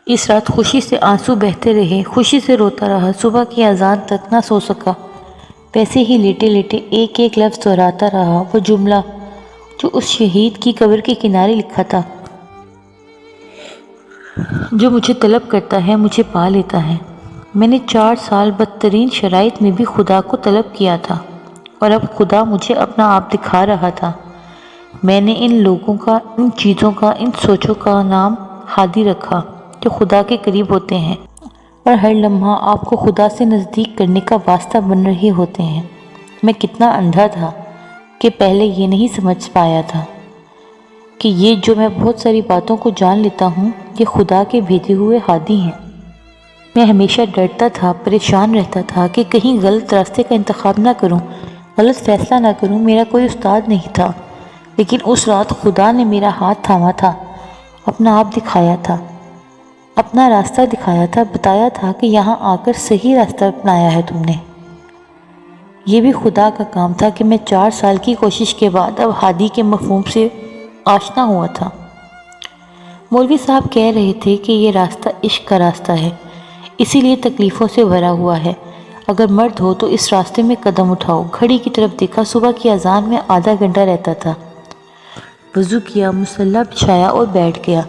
اس رات خوشی سے آنسو بہتے رہے، خوشی سے روتا رہا، صبح کی اذان تک نہ سو سکا۔ ویسے ہی لیٹے لیٹے ایک ایک لفظ دہراتا رہا، وہ جملہ جو اس شہید کی قبر کے کنارے لکھا تھا، جو مجھے طلب کرتا ہے مجھے پا لیتا ہے۔ میں نے 4 سال بدترین شرائط میں بھی خدا کو طلب کیا تھا، اور اب خدا مجھے اپنا آپ دکھا رہا تھا۔ میں نے ان لوگوں کا، ان چیزوں کا، ان سوچوں کا نام ہادی رکھا جو خدا کے قریب ہوتے ہیں اور ہر لمحہ آپ کو خدا سے نزدیک کرنے کا واسطہ بن رہے ہوتے ہیں۔ میں کتنا اندھا تھا کہ پہلے یہ نہیں سمجھ پایا تھا کہ یہ جو میں بہت ساری باتوں کو جان لیتا ہوں، یہ خدا کے بھیجے ہوئے ہادی ہیں۔ میں ہمیشہ ڈرتا تھا، پریشان رہتا تھا کہ کہیں غلط راستے کا انتخاب نہ کروں، غلط فیصلہ نہ کروں۔ میرا کوئی استاد نہیں تھا، لیکن اس رات خدا نے میرا ہاتھ تھاما تھا، اپنا آپ دکھایا تھا، اپنا راستہ دکھایا تھا، بتایا تھا کہ یہاں آ کر صحیح راستہ اپنایا ہے تم نے۔ یہ بھی خدا کا کام تھا کہ میں 4 سال کی کوشش کے بعد اب ہادی کے مفہوم سے آشنا ہوا تھا۔ مولوی صاحب کہہ رہے تھے کہ یہ راستہ عشق کا راستہ ہے، اسی لیے تکلیفوں سے بھرا ہوا ہے۔ اگر مرد ہو تو اس راستے میں قدم اٹھاؤ۔ گھڑی کی طرف دیکھا، صبح کی اذان میں آدھا گھنٹہ رہتا تھا۔ وضو کیا، مصلی بچھایا اور بیٹھ گیا۔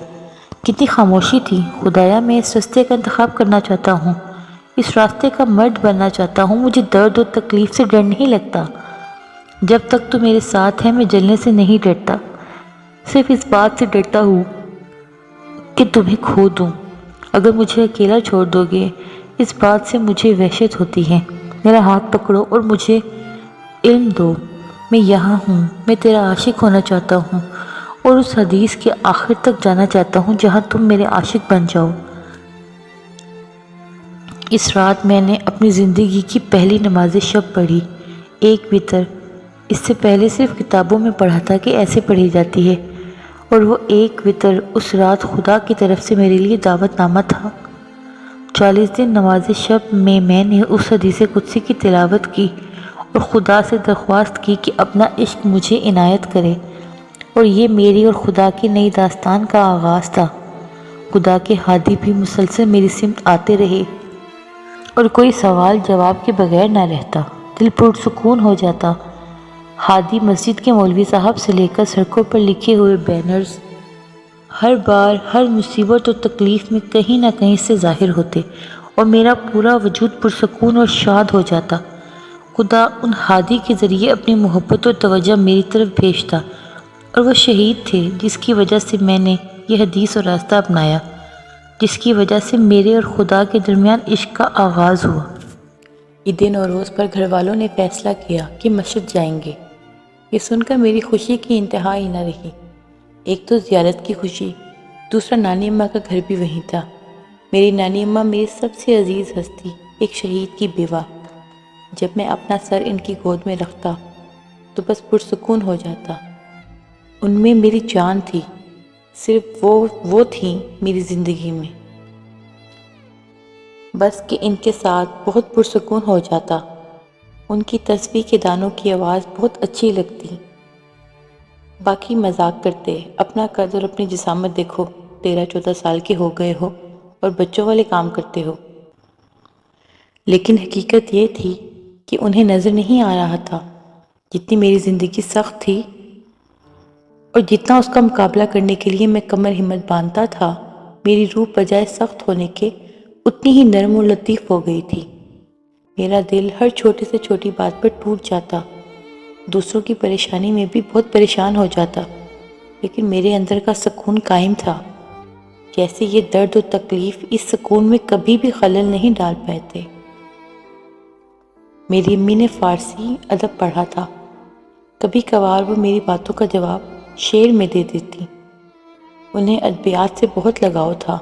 کتنی خاموشی تھی۔ خدایا، میں اس راستے کا انتخاب کرنا چاہتا ہوں، اس راستے کا مرد بننا چاہتا ہوں۔ مجھے درد اور تکلیف سے ڈر نہیں لگتا۔ جب تک تو میرے ساتھ ہے میں جلنے سے نہیں ڈرتا، صرف اس بات سے ڈرتا ہوں کہ تمہیں کھو دوں۔ اگر مجھے اکیلا چھوڑ دو گے، اس بات سے مجھے وحشت ہوتی ہے۔ میرا ہاتھ پکڑو اور مجھے علم دو، میں یہاں ہوں، میں تیرا عاشق ہونا چاہتا ہوں اور اس حدیث کے آخر تک جانا چاہتا ہوں جہاں تم میرے عاشق بن جاؤ۔ اس رات میں نے اپنی زندگی کی پہلی نماز شب پڑھی، ایک وتر۔ اس سے پہلے صرف کتابوں میں پڑھا تھا کہ ایسے پڑھی جاتی ہے، اور وہ ایک وتر اس رات خدا کی طرف سے میرے لیے دعوت نامہ تھا۔ 40 دن نماز شب میں میں نے اس حدیث قدسی کی تلاوت کی اور خدا سے درخواست کی کہ اپنا عشق مجھے عنایت کرے، اور یہ میری اور خدا کی نئی داستان کا آغاز تھا۔ خدا کے ہادی بھی مسلسل میری سمت آتے رہے اور کوئی سوال جواب کے بغیر نہ رہتا۔ دل پرسکون ہو جاتا۔ ہادی مسجد کے مولوی صاحب سے لے کر سڑکوں پر لکھے ہوئے بینرز ہر بار ہر مصیبت اور تکلیف میں کہیں نہ کہیں سے ظاہر ہوتے، اور میرا پورا وجود پرسکون اور شاد ہو جاتا۔ خدا ان ہادی کے ذریعے اپنی محبت اور توجہ میری طرف بھیجتا، اور وہ شہید تھے جس کی وجہ سے میں نے یہ حدیث اور راستہ اپنایا، جس کی وجہ سے میرے اور خدا کے درمیان عشق کا آغاز ہوا۔ عید نوروز پر گھر والوں نے فیصلہ کیا کہ مسجد جائیں گے۔ یہ سن کر میری خوشی کی انتہا ہی نہ رہی۔ ایک تو زیارت کی خوشی، دوسرا نانی اماں کا گھر بھی وہیں تھا۔ میری نانی اماں میری سب سے عزیز ہستی، ایک شہید کی بیوہ۔ جب میں اپنا سر ان کی گود میں رکھتا تو بس پرسکون ہو جاتا۔ ان میں میری جان تھی، صرف وہ تھیں میری زندگی میں، بس کہ ان کے ساتھ بہت پرسکون ہو جاتا۔ ان کی تسبیح کے دانوں کی آواز بہت اچھی لگتی۔ باقی مذاق کرتے، اپنا قد اور اپنی جسامت دیکھو، 13-14 سال کے ہو گئے ہو اور بچوں والے کام کرتے ہو۔ لیکن حقیقت یہ تھی کہ انہیں نظر نہیں آ رہا تھا جتنی میری زندگی سخت تھی، اور جتنا اس کا مقابلہ کرنے کے لیے میں کمر ہمت باندھتا تھا، میری روح بجائے سخت ہونے کے اتنی ہی نرم و لطیف ہو گئی تھی۔ میرا دل ہر چھوٹی سے چھوٹی بات پر ٹوٹ جاتا، دوسروں کی پریشانی میں بھی بہت پریشان ہو جاتا، لیکن میرے اندر کا سکون قائم تھا، جیسے یہ درد و تکلیف اس سکون میں کبھی بھی خلل نہیں ڈال پائے تھے۔ میری امی نے فارسی ادب پڑھا تھا، کبھی کبھار وہ میری باتوں کا جواب شعر میں دے دیتی۔ انہیں ادبیات سے بہت لگاؤ تھا،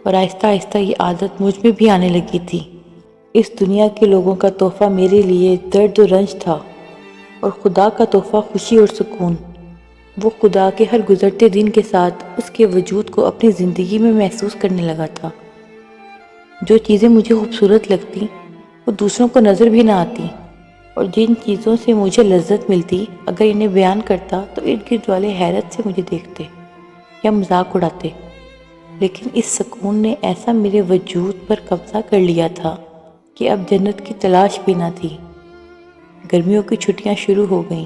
اور آہستہ آہستہ یہ عادت مجھ میں بھی آنے لگی تھی۔ اس دنیا کے لوگوں کا تحفہ میرے لیے درد و رنج تھا، اور خدا کا تحفہ خوشی اور سکون۔ وہ خدا کے ہر گزرتے دن کے ساتھ اس کے وجود کو اپنی زندگی میں محسوس کرنے لگا تھا۔ جو چیزیں مجھے خوبصورت لگتی وہ دوسروں کو نظر بھی نہ آتی، اور جن چیزوں سے مجھے لذت ملتی اگر انہیں بیان کرتا تو ارد گرد والے حیرت سے مجھے دیکھتے یا مذاق اڑاتے۔ لیکن اس سکون نے ایسا میرے وجود پر قبضہ کر لیا تھا کہ اب جنت کی تلاش بھی نہ تھی۔ گرمیوں کی چھٹیاں شروع ہو گئیں۔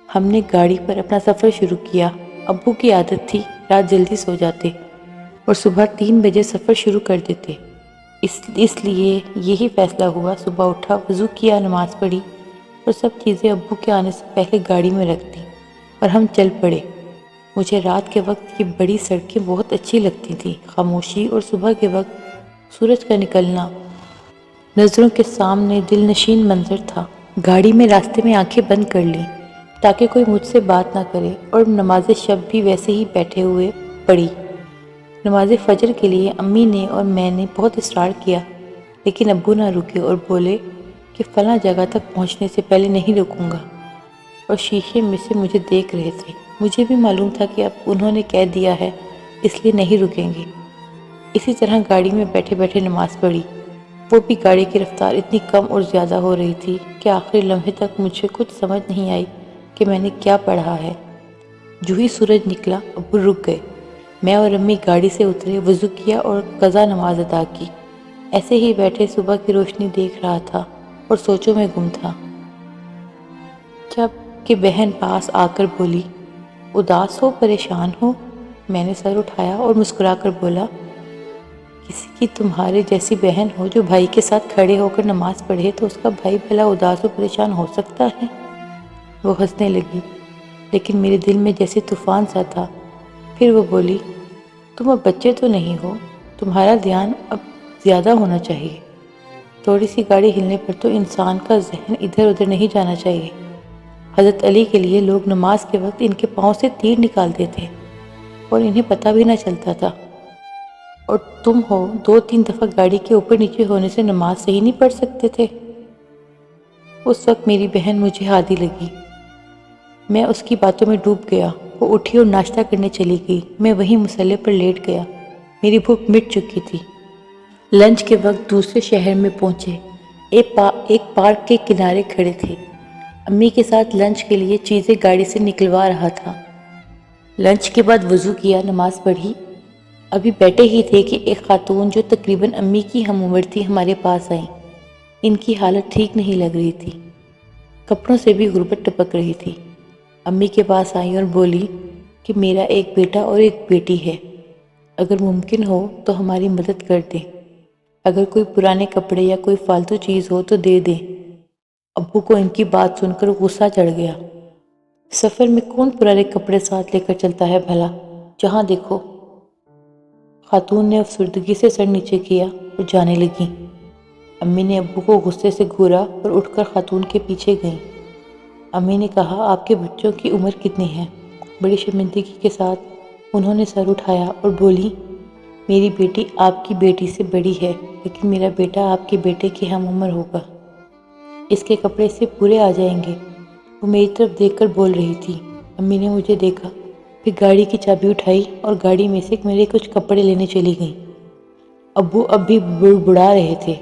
ہم نے گاڑی پر اپنا سفر شروع کیا۔ ابو کی عادت تھی رات جلدی سو جاتے اور صبح 3 بجے سفر شروع کر دیتے۔ اس لیے یہی فیصلہ ہوا، صبح اٹھا، وضو کیا، نماز پڑھی اور سب چیزیں ابو کے آنے سے پہلے گاڑی میں رکھ دیں اور ہم چل پڑے۔ مجھے رات کے وقت یہ بڑی سڑکیں بہت اچھی لگتی تھیں، خاموشی اور صبح کے وقت سورج کا نکلنا نظروں کے سامنے دل نشین منظر تھا۔ گاڑی میں راستے میں آنکھیں بند کر لیں تاکہ کوئی مجھ سے بات نہ کرے اور نماز شب بھی ویسے ہی بیٹھے ہوئے پڑھی۔ نماز فجر کے لیے امی نے اور میں نے بہت اصرار کیا، لیکن ابو نہ رکے اور بولے کہ فلاں جگہ تک پہنچنے سے پہلے نہیں رکوں گا، اور شیشے میں سے مجھے دیکھ رہے تھے۔ مجھے بھی معلوم تھا کہ اب انہوں نے کہہ دیا ہے، اس لیے نہیں رکیں گے۔ اسی طرح گاڑی میں بیٹھے بیٹھے نماز پڑھی۔ وہ بھی گاڑی کی رفتار اتنی کم اور زیادہ ہو رہی تھی کہ آخری لمحے تک مجھے کچھ سمجھ نہیں آئی کہ میں نے کیا پڑھا ہے۔ جو ہی سورج نکلا ابو رک گئے۔ میں اور امی گاڑی سے اترے، وضو کیا اور قضا نماز ادا کی۔ ایسے ہی بیٹھے صبح کی روشنی دیکھ رہا تھا اور سوچوں میں گم تھا، جب کہ بہن پاس آ کر بولی، اداس ہو، پریشان ہو؟ میں نے سر اٹھایا اور مسکرا کر بولا، کسی کی تمہارے جیسی بہن ہو جو بھائی کے ساتھ کھڑے ہو کر نماز پڑھے تو اس کا بھائی بھلا اداس و پریشان ہو سکتا ہے؟ وہ ہنسنے لگی، لیکن میرے دل میں جیسے طوفان سا تھا۔ پھر وہ بولی، تم اب بچے تو نہیں ہو، تمہارا دھیان اب زیادہ ہونا چاہیے۔ تھوڑی سی گاڑی ہلنے پر تو انسان کا ذہن ادھر ادھر نہیں جانا چاہیے۔ حضرت علی کے لیے لوگ نماز کے وقت ان کے پاؤں سے تیر نکالتے تھے اور انہیں پتہ بھی نہ چلتا تھا، اور تم ہو 2-3 دفعہ گاڑی کے اوپر نیچے ہونے سے نماز صحیح نہیں پڑھ سکتے تھے۔ اس وقت میری بہن مجھے ہادی لگی۔ میں اس کی باتوں میں ڈوب گیا۔ وہ اٹھی اور ناشتہ کرنے چلی گئی۔ میں وہیں مصلے پر لیٹ گیا۔ میری بھوک مٹ چکی تھی۔ لنچ کے وقت دوسرے شہر میں پہنچے۔ ایک پارک کے کنارے کھڑے تھے۔ امی کے ساتھ لنچ کے لیے چیزیں گاڑی سے نکلوا رہا تھا۔ لنچ کے بعد وضو کیا، نماز پڑھی۔ ابھی بیٹھے ہی تھے کہ ایک خاتون جو تقریباً امی کی ہم عمر تھی ہمارے پاس آئیں۔ ان کی حالت ٹھیک نہیں لگ رہی تھی، کپڑوں سے بھی غربت ٹپک رہی تھی۔ امی کے پاس آئیں اور بولی کہ میرا ایک بیٹا اور ایک بیٹی ہے، اگر ممکن ہو تو ہماری مدد کر دیں، اگر کوئی پرانے کپڑے یا کوئی فالتو چیز ہو تو دے دیں۔ ابو کو ان کی بات سن کر غصہ چڑھ گیا۔ سفر میں کون پرانے کپڑے ساتھ لے کر چلتا ہے بھلا؟ جہاں دیکھو۔ خاتون نے افسردگی سے سر نیچے کیا اور جانے لگی۔ امی نے ابو کو غصے سے گھورا اور اٹھ کر خاتون کے پیچھے گئیں۔ امی نے کہا، آپ کے بچوں کی عمر کتنی ہے؟ بڑی شرمندگی کے ساتھ انہوں نے سر اٹھایا اور بولی، میری بیٹی آپ کی بیٹی سے بڑی ہے، لیکن میرا بیٹا آپ کے بیٹے کے ہم عمر ہوگا۔ اس کے کپڑے اس سے پورے آ جائیں گے۔ وہ میری طرف دیکھ کر بول رہی تھی۔ امی نے مجھے دیکھا، پھر گاڑی کی چابی اٹھائی اور گاڑی میں سے میرے کچھ کپڑے لینے چلی گئیں۔ ابو اب بھی بڑبڑا رہے تھے۔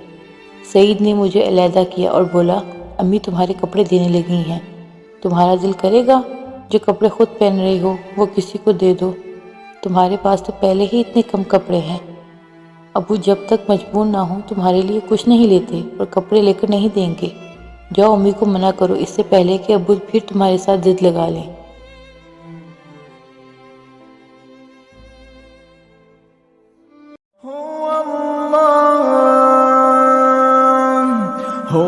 سعید نے مجھے علیحدہ کیا اور بولا، امی تمہارے کپڑے دینے لگی ہیں، تمہارا دل کرے گا جو کپڑے خود پہن رہی ہو وہ کسی کو دے دو؟ تمہارے پاس تو پہلے ہی اتنے کم کپڑے ہیں۔ ابو جب تک مجبور نہ ہوں تمہارے لیے کچھ نہیں لیتے اور کپڑے لے کر نہیں دیں گے۔ جاؤ امی کو منع کرو اس سے پہلے کہ ابو پھر تمہارے ساتھ ضد لگا لیں۔ هو